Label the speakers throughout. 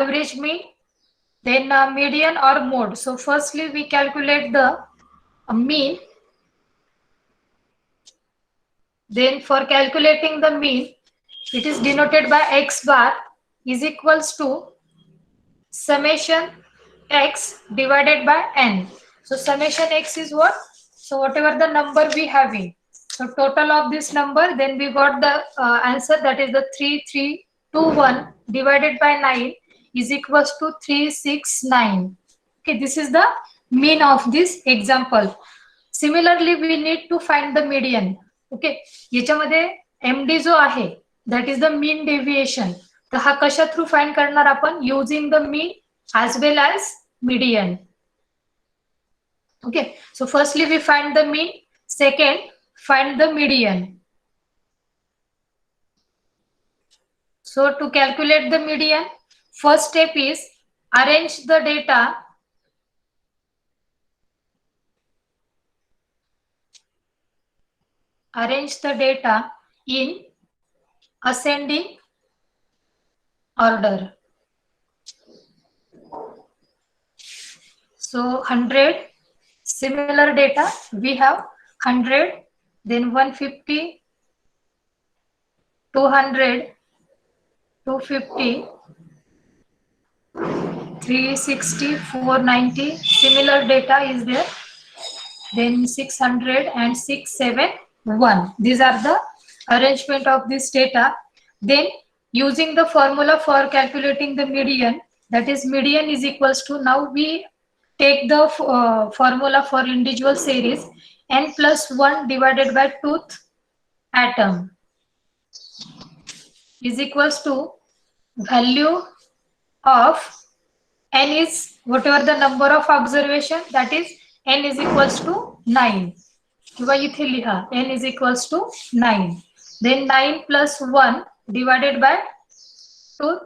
Speaker 1: average mean, then median or mode. So firstly we calculate the mean. Then for calculating the mean, it is denoted by x bar is equals to summation x divided by n. So summation x is what? So whatever the number we having. So total of this number, then we got the answer, that is the 3321 divided by 9 is equals to 369. Okay, this is the mean of this example. Similarly, we need to find the median. Okay, याच्यामध्ये MD जो आहे, that is the mean deviation. तर हा कशा through find करणार आपण? Using the mean as well as median. Okay, so firstly we find the mean, second find the median. So to calculate the median, first step is arrange the data in ascending order. So 100 similar data we have, 100, then 150, 200, 250, 360, 490 similar data is there, then 600 and 671. These are the arrangement of this data. Then using the formula for calculating the median, that is median is equals to, now we take the formula for individual series, n plus 1 divided by tooth atom is equals to value of n is whatever the number of observation, that is n is equals to 9. किंवा इथे लिहा n is equals to 9. Then 9 plus 1 divided by tooth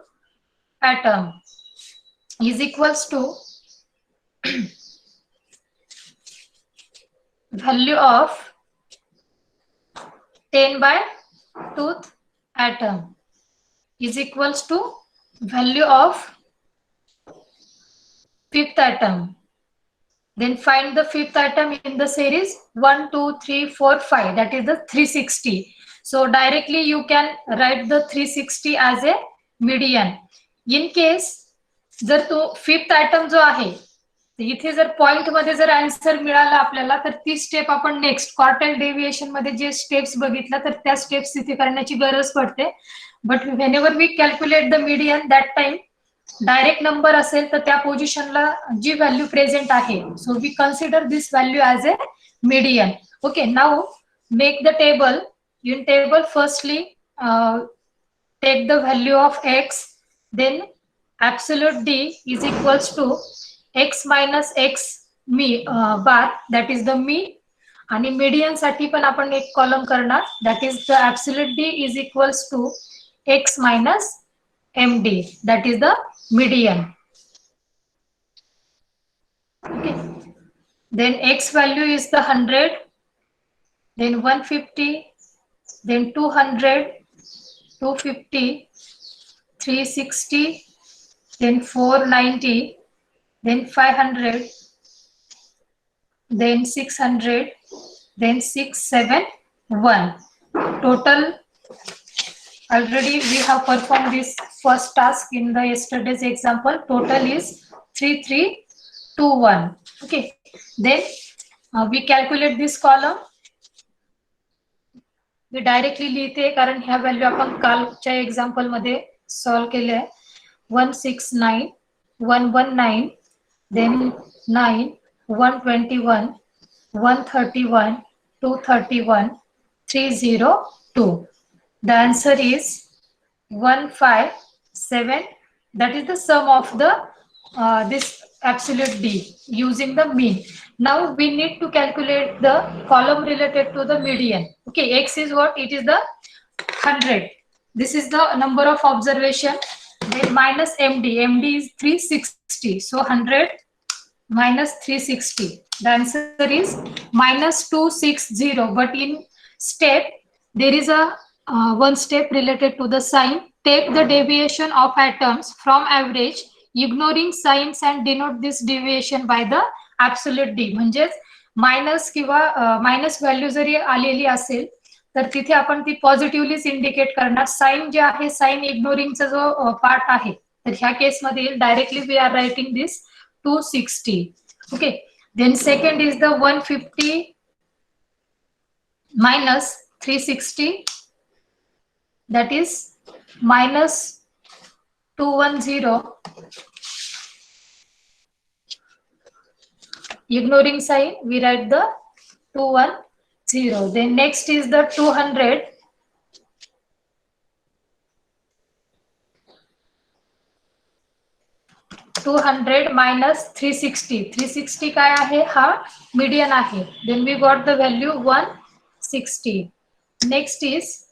Speaker 1: atom is equals to value of 10 by tooth atom is equals to value of fifth atom. Then find the fifth atom in the series 1, 2, 3, 4, 5, that is the 360. So directly you can write the 360 as a median. In case जर तो fifth item जो आहे, इथे जर point मध्ये जर answer मिळाला आपल्याला, तर ती स्टेप आपण नेक्स्ट क्वार्टाइल डेव्हिएशन मध्ये जे स्टेप्स बघितल्या, तर त्या स्टेप्स इथे करण्याची गरज पडते. But whenever we calculate the median, that time direct number असेल तर त्या पोझिशनला जी व्हॅल्यू प्रेझेंट आहे, so we consider this value as a median. Okay, now make the table. In table firstly take the value of x, then absolute d is equals to x minus x bar, that is the mean. आणि median साठी पण आपण एक column करणार, that is the absolute d is equals to x minus md, that is the median. Okay, then x value is the 100, then 150, then 200, 250, 360, then 490, then 500, then 600, then 671. Total, already we have performed this first task in the yesterday's example. Total is 3321. Okay, then we calculate this column. we directly लिहिते, कारण ह्या value आपण कालच्या example मध्ये solve केले. 169, 119, then 9, 121, 131, 231, 302. The answer is 157. That is the sum of the this absolute d using the mean. Now we need to calculate the column related to the median. Okay, x is what? It is the 100. This is the number of observation. Then minus md, md is 360. So 100 minus 360. The answer is minus 260. But in step there is a one step related to the sign. take the deviation of atoms from average ignoring signs and denote this deviation by the absolute d. म्हणजेच minus किंवा minus value जरी आलेली असेल तर तिथे आपण ती पॉझिटिव्हलीच indicate करणार. Sign जे आहे साइन इग्नोरिंगचा जो पार्ट आहे तर ह्या केसमध्ये directly we are writing this 260. ओके, then second is the 150 minus 360, that is minus 210. Ignoring sign, we write the 210. Then next is the 200. 200 minus 360. 360 काय आहे? हा median आहे. Then we got the value 160. Next is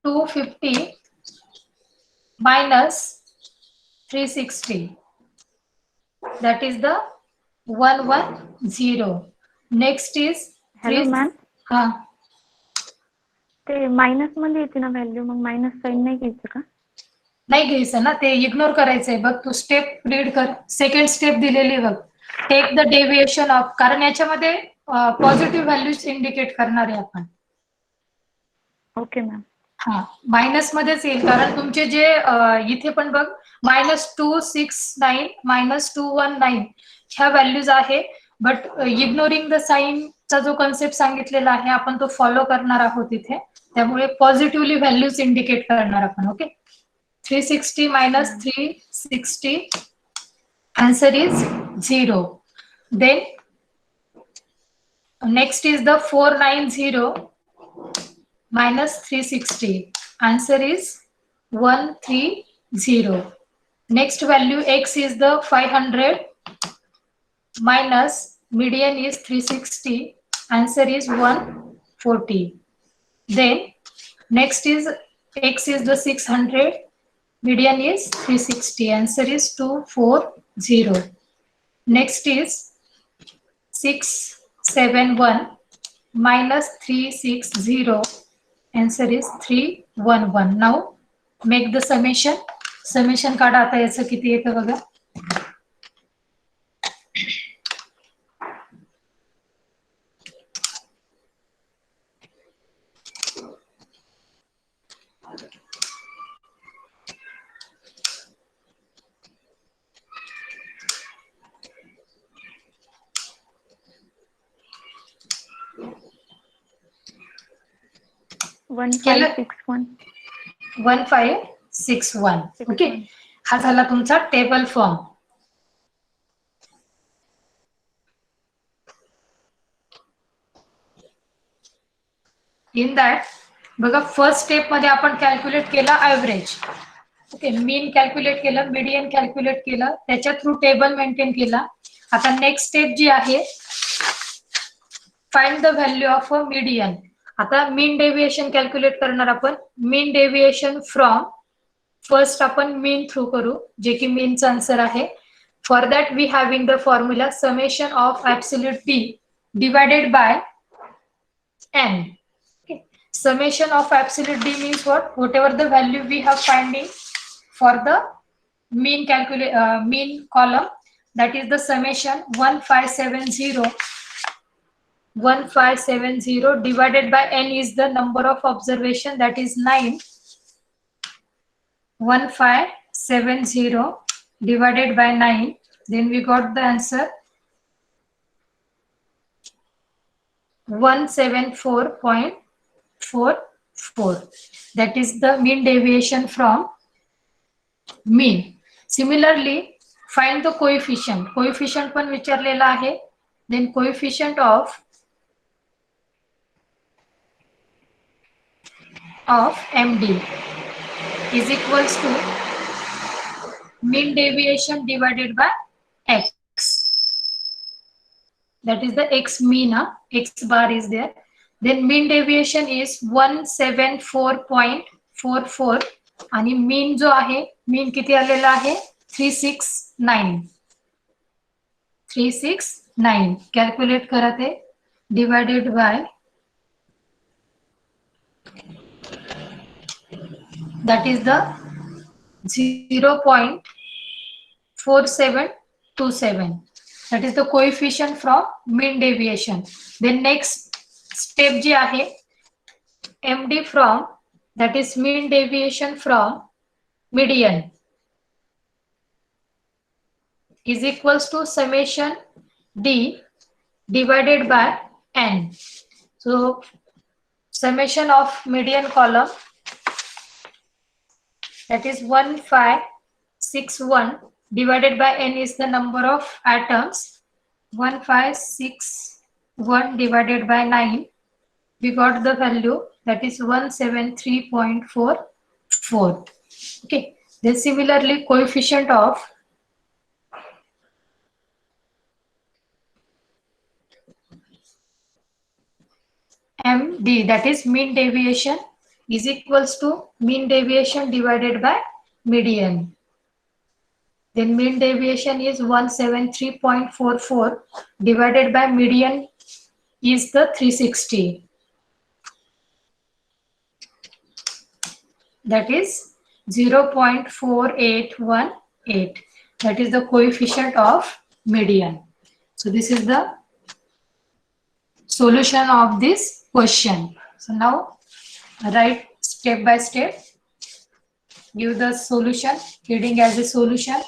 Speaker 1: 250 minus 360. That is the 110. Next is
Speaker 2: Hello ma'am.
Speaker 1: हा
Speaker 2: ते minus मध्ये येते ना value, मग minus sign नाही घ्यायचं का?
Speaker 1: नाही घ्यायचं ना, ते इग्नोर करायचंय. बघ तू स्टेप रीड कर, सेकंड स्टेप दिलेली बघ, टेक द डेविएशन ऑफ, कारण याच्यामध्ये पॉझिटिव्ह व्हॅल्यूज इंडिकेट करणार आहे आपण.
Speaker 2: Okay ma'am.
Speaker 1: हा मायनस मध्येच येईल कारण तुमचे जे इथे पण बघ -269 -219 ह्या व्हॅल्यूज आहे. बट इग्नोरिंग द साइनचा जो कन्सेप्ट सांगितलेला आहे आपण तो फॉलो करणार आहोत इथे, त्यामुळे पॉझिटिव्हली व्हॅल्यूज इंडिकेट करणार आपण. Okay, 360 minus 360, answer is 0. Then next is the 490 minus 360, answer is 130. Next value x is the 500 minus median is 360, answer is 140. Then next is x is the 600, median is 360, answer is 240. Next is 671 minus 360, answer is 311. Now make the summation. Summation काढा आता याचं किती येतं बघा.
Speaker 2: One
Speaker 1: 1561. Okay, हा झाला तुमचा table form. In that बघा फर्स्ट स्टेप मध्ये आपण कॅल्क्युलेट केला ऍव्हरेज. ओके, मीन कॅल्क्युलेट केलं, मीडियन कॅल्क्युलेट केलं, त्याच्या थ्रू टेबल मेंटेन केला. आता नेक्स्ट स्टेप जी आहे find the value of a median. आता मीन डेविएशन कॅल्क्युलेट करणार आपण. मीन डेविएशन फ्रॉम फर्स्ट आपण मीन थ्रू करू, जे की मीनचा आन्सर आहे. For that we having the formula summation of absolute d divided by n. Summation of absolute d means what? Whatever the value we have finding for the mean mean column, that is the summation 1570 divided by n is the number of observation, that is 9. 1570 divided by 9, then we got the answer 174.44. That is the mean deviation from mean. Similarly, find the coefficient. Coefficient पण विचारलेला आहे. Then coefficient of MD is equals to mean deviation divided by x. That is the x mean, x bar is there. Then mean deviation is 174.44 आणि mean जो आहे mean किती आलेला आहे 369. Calculate करा ते divided by that is the 0.4727. That is the coefficient from mean deviation. Then next step जी आहे MD from, that is mean deviation from median, is equals to summation D divided by N. So summation of median column, that is 1561 divided by N is the number of atoms. 1561 divided by 9, we got the value, that is 173.44. Okay, then similarly coefficient of MD, that is mean deviation, is equals to mean deviation divided by median. Then mean deviation is 173.44 divided by median is the 360. That is 0.4818. That is the coefficient of median. So this is the solution of this question. So now write step by step, give the solution, heading as a solution.